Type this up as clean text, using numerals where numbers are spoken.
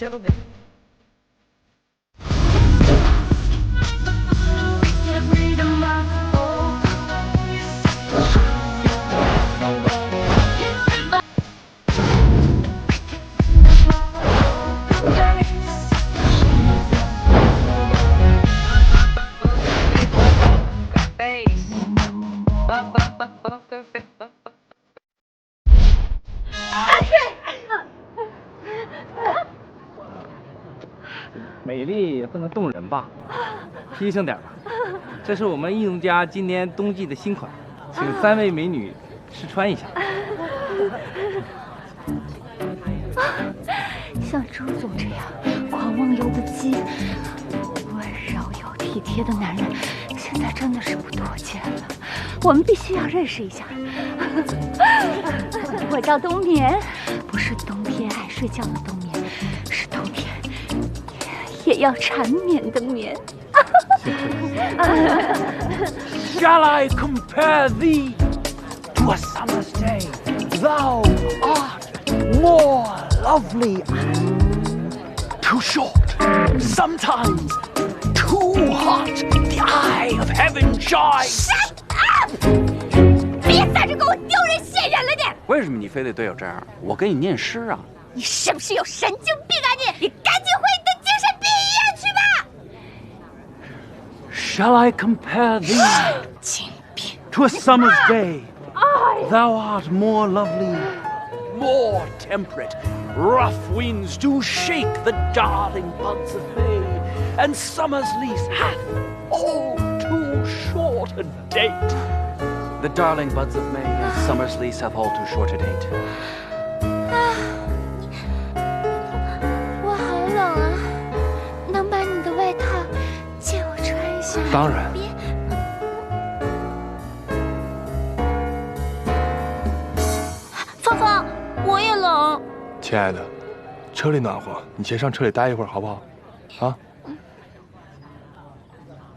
gentlemen.美丽也不能动人吧，牺牲点吧。这是我们艺农家今年冬季的新款，请3位美女试穿一下。像周总这样狂妄又不羁、温柔又体贴的男人，现在真的是不多见了。我们必须要认识一下。我叫冬眠，不是冬天爱睡觉的冬眠，是冬天也要缠绵的眠。Shall I compare thee to a summer's day? Thou art more lovely and too short, sometimes too hot. The eye of heaven shines. Shut up！ 别在这给我丢人现眼了你！为什么你非得对我这样？我给你念诗啊！你是不是有神经病啊你？你赶紧回你的精神病医院去吧！ Shall I compare thee 精病 to a summer's day? Thou art more lovely, more temperate. Rough winds do shake the darling buds of May, and summer's lease hath all too short a date. The darling buds of May and summer's lease hath all too short a date. 我好冷啊，能把你的外套借我穿一下？当然。芳芳，我也冷。亲爱的，车里暖和，你先上车里待一会儿好不好？啊。